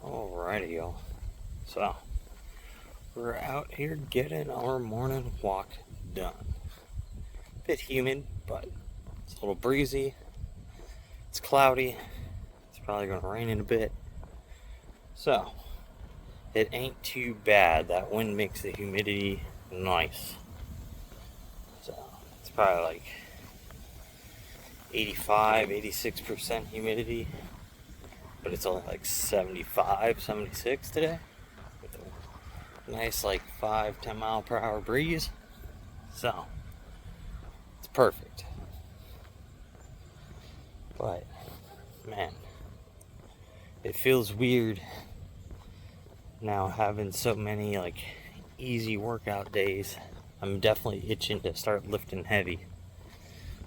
Alrighty, y'all. So, we're out here getting our morning walk done. Bit humid, but it's a little breezy. It's cloudy. It's probably going to rain in a bit. So, it ain't too bad. That wind makes the humidity nice. So, it's probably like 85, 86% humidity. But it's only like 75, 76 today. With a nice like 5-10 mile per hour breeze. So, it's perfect. But, man, it feels weird now having so many like easy workout days. I'm definitely itching to start lifting heavy,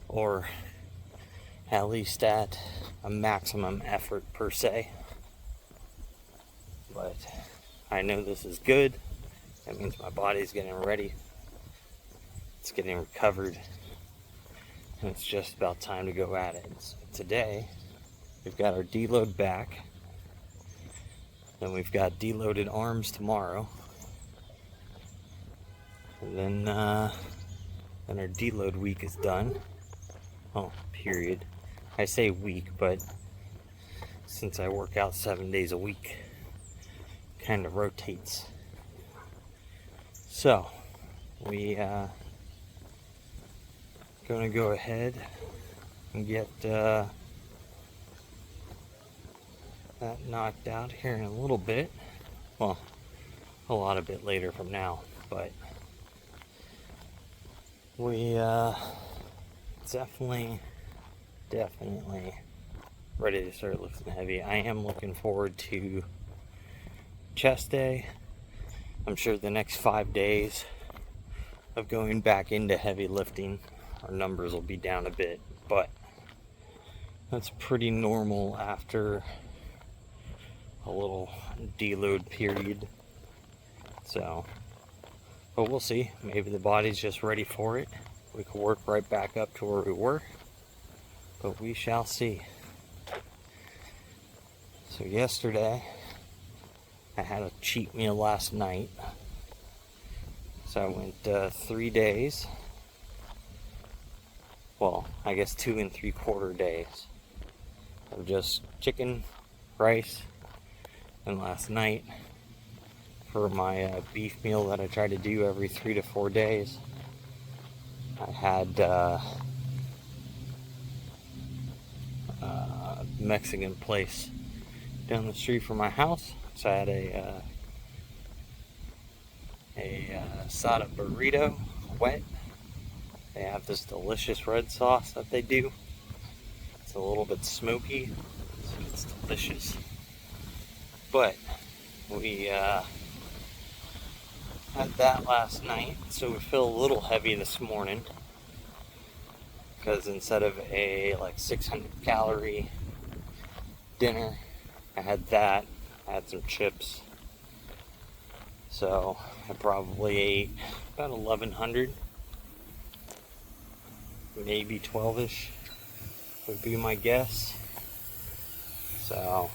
or at least at a maximum effort per se. But I know this is good. That means my body's getting ready. It's getting recovered. And it's just about time to go at it. So today, we've got our Deload Back. Then we've got deloaded arms tomorrow. And then our deload week is done. Oh, period. I say week, but since I work out 7 days a week, kind of rotates. So, we gonna go ahead and get that knocked out here in a little bit. Well, a lot of bit later from now, but we definitely ready to start lifting heavy. I am looking forward to chest day. I'm sure the next 5 days of going back into heavy lifting, our numbers will be down a bit, but that's pretty normal after a little deload period. So, but we'll see. Maybe the body's just ready for it. We could work right back up to where we were, but we shall see. So yesterday, I had a cheat meal last night. So I went 3 days. Well, I guess 2 3/4 days of just chicken, rice, and last night for my beef meal that I try to do every 3 to 4 days, I had Mexican place down the street from my house. So I had a asada burrito, wet. They have this delicious red sauce that they do. It's a little bit smoky, so it's delicious. But we had that last night, so we feel a little heavy this morning, because instead of a like 600 calorie dinner, I had that. I had some chips. So I probably ate about 1,100, maybe 12-ish would be my guess. So,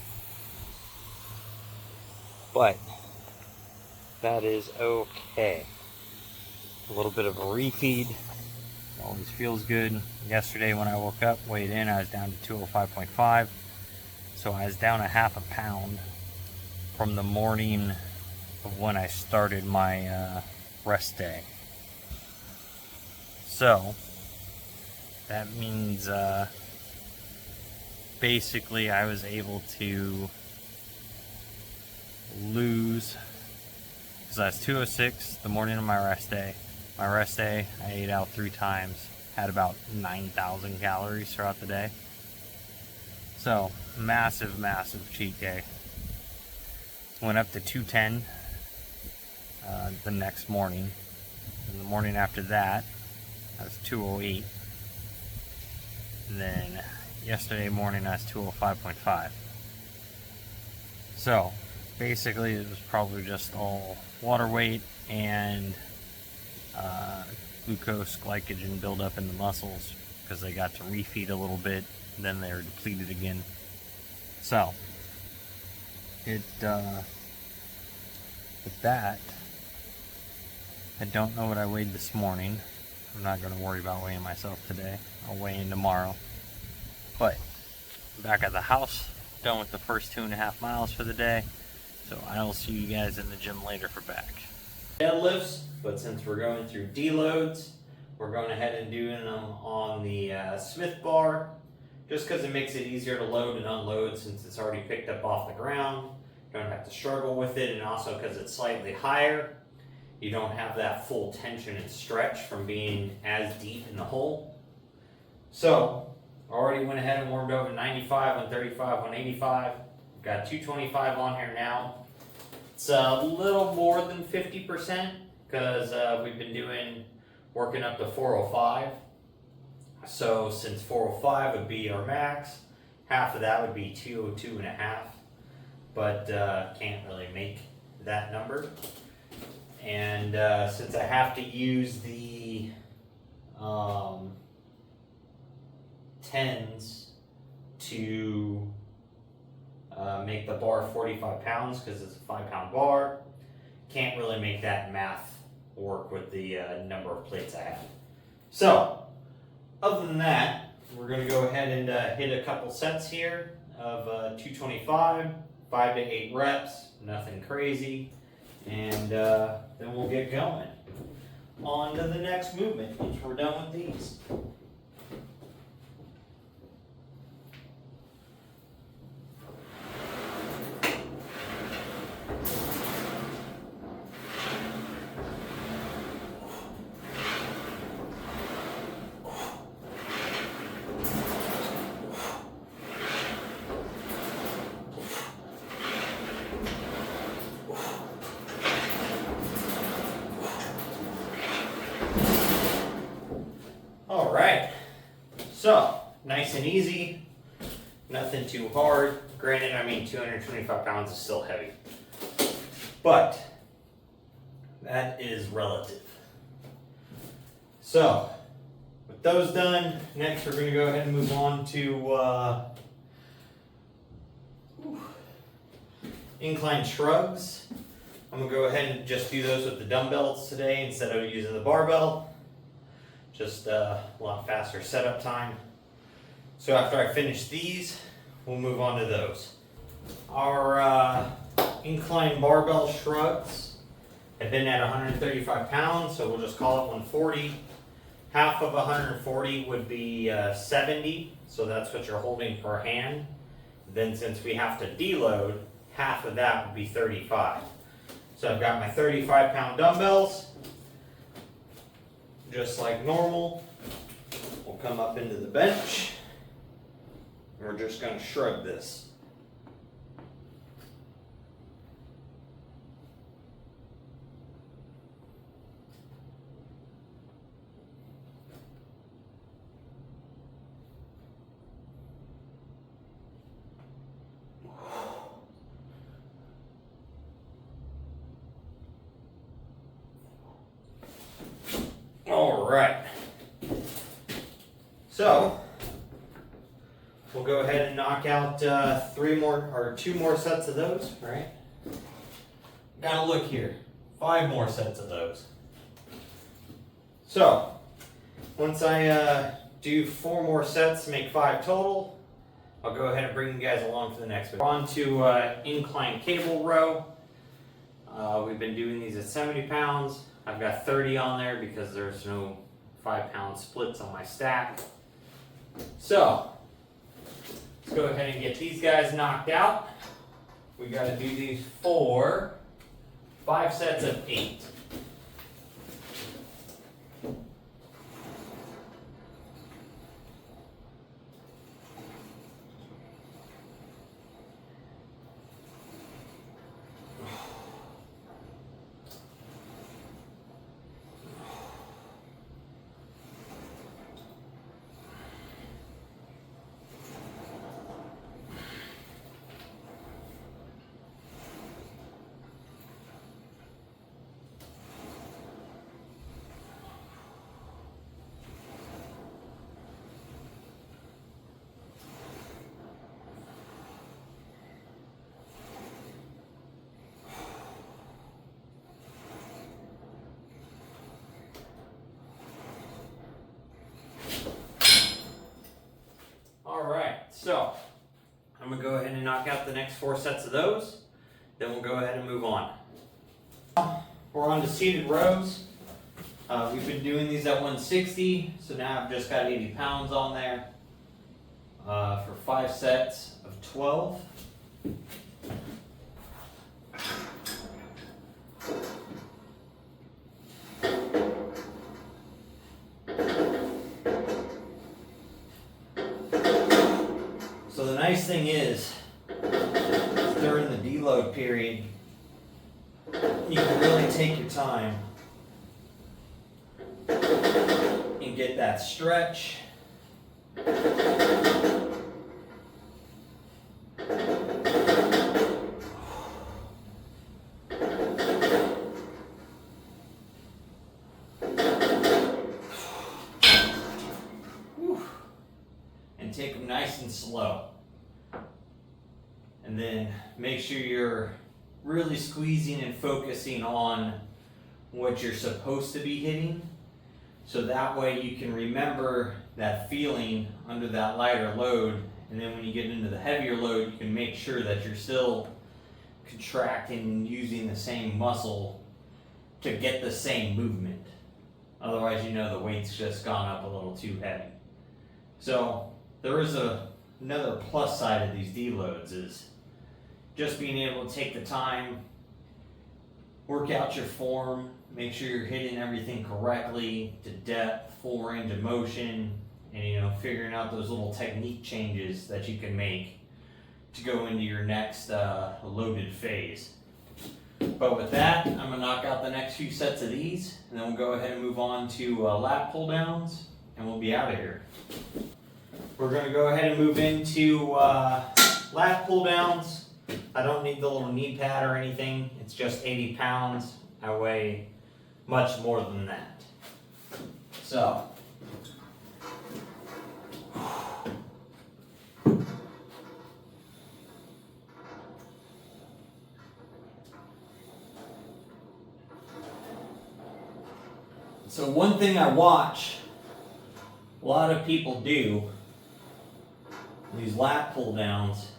but that is okay. A little bit of a refeed always feels good. Yesterday when I woke up, weighed in, I was down to 205.5. So I was down a half a pound from the morning of when I started my rest day. So that means basically I was able to lose, because I was 206 the morning of my rest day. My rest day, I ate out 3 times, had about 9,000 calories throughout the day. So massive cheat day. Went up to 210 the next morning. And the morning after that, I was 208. And then yesterday morning, I was 205.5. So basically, it was probably just all water weight and glucose, glycogen buildup in the muscles, because they got to refeed a little bit, and then they were depleted again. So with that, I don't know what I weighed this morning. I'm not going to worry about weighing myself today. I'll weigh in tomorrow. But back at the house, done with the first 2.5 miles for the day. So I'll see you guys in the gym later for back. Deadlifts, but since we're going through deloads, we're going ahead and doing them on the Smith bar, just because it makes it easier to load and unload since it's already picked up off the ground. You don't have to struggle with it, and also because it's slightly higher, you don't have that full tension and stretch from being as deep in the hole. So, already went ahead and warmed over 95, 135, 185. Got 225 on here now. It's a little more than 50% because we've been working up to 405. So since 405 would be our max, half of that would be 202.5. But can't really make that number. And since I have to use the 10s to make the bar 45 pounds because it's a 5-pound bar, can't really make that math work with the number of plates I have. So, other than that, we're going to go ahead and hit a couple sets here of 225, 5 to 8 reps, nothing crazy, and then we'll get going. On to the next movement once we're done with these. Alright, so nice and easy, nothing too hard. Granted, I mean 225 pounds is still heavy, but that is relative. So, with those done, next we're going to go ahead and move on to incline shrugs. I'm going to go ahead and just do those with the dumbbells today instead of using the barbell. Just a lot faster setup time. So after I finish these, we'll move on to those. Our incline barbell shrugs have been at 135 pounds, so we'll just call it 140. Half of 140 would be 70, so that's what you're holding per hand. Then since we have to deload, half of that would be 35. So I've got my 35-pound dumbbells. Just like normal, we'll come up into the bench, and we're just going to shrug this. All right, so we'll go ahead and knock out 2 more sets of those, right? Gotta look here, 5 more sets of those. So once I do 4 more sets, make 5 total, I'll go ahead and bring you guys along for the next one. We're on to incline cable row. We've been doing these at 70 pounds. I've got 30 on there because there's no 5-pound splits on my stack. So, let's go ahead and get these guys knocked out. We got to do these for 5 sets of 8. knock out the next 4 sets of those. Then we'll go ahead and move on. We're on to seated rows. We've been doing these at 160, so now I've just got 80 pounds on there for 5 sets of 12. So the nice thing is, during the deload period, you can really take your time and get that stretch. And take them nice and slow. And then make sure you're really squeezing and focusing on what you're supposed to be hitting, so that way you can remember that feeling under that lighter load, and then when you get into the heavier load, you can make sure that you're still contracting and using the same muscle to get the same movement. Otherwise, you know the weight's just gone up a little too heavy. So there is another plus side of these deloads, is just being able to take the time, work out your form, make sure you're hitting everything correctly, to depth, full range of motion, and figuring out those little technique changes that you can make to go into your next loaded phase. But with that, I'm going to knock out the next few sets of these, and then we'll go ahead and move on to lat pull downs, and we'll be out of here. We're going to go ahead and move into lat pull downs. I don't need the little knee pad or anything. It's just 80 pounds. I weigh much more than that. So, one thing I watch a lot of people do, these lat pull downs,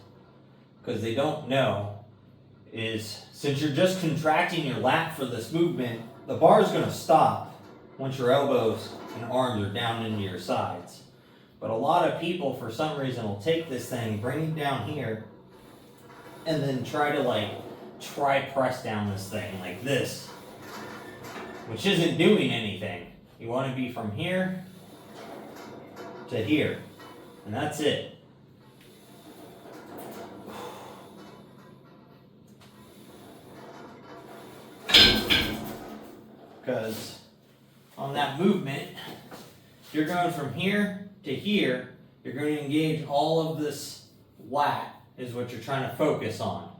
because they don't know, is since you're just contracting your lat for this movement, the bar is going to stop once your elbows and arms are down into your sides. But a lot of people, for some reason, will take this thing, bring it down here, and then try press down this thing like this, which isn't doing anything. You want to be from here to here, and that's it. Because on that movement, you're going from here to here, you're going to engage all of this lat is what you're trying to focus on.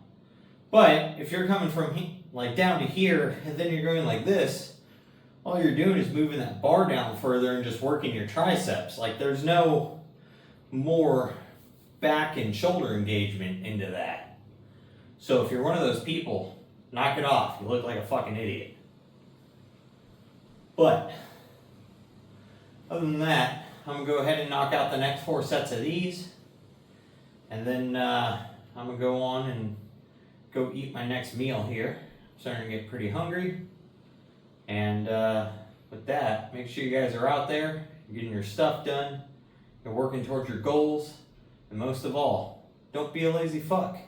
But if you're coming from down to here, and then you're going like this, all you're doing is moving that bar down further and just working your triceps. There's no more back and shoulder engagement into that. So if you're one of those people, knock it off. You look like a fucking idiot. But other than that, I'm going to go ahead and knock out the next 4 sets of these. And then I'm going to go on and go eat my next meal here. I'm starting to get pretty hungry. And with that, make sure you guys are out there, you're getting your stuff done, you're working towards your goals, and most of all, don't be a lazy fuck.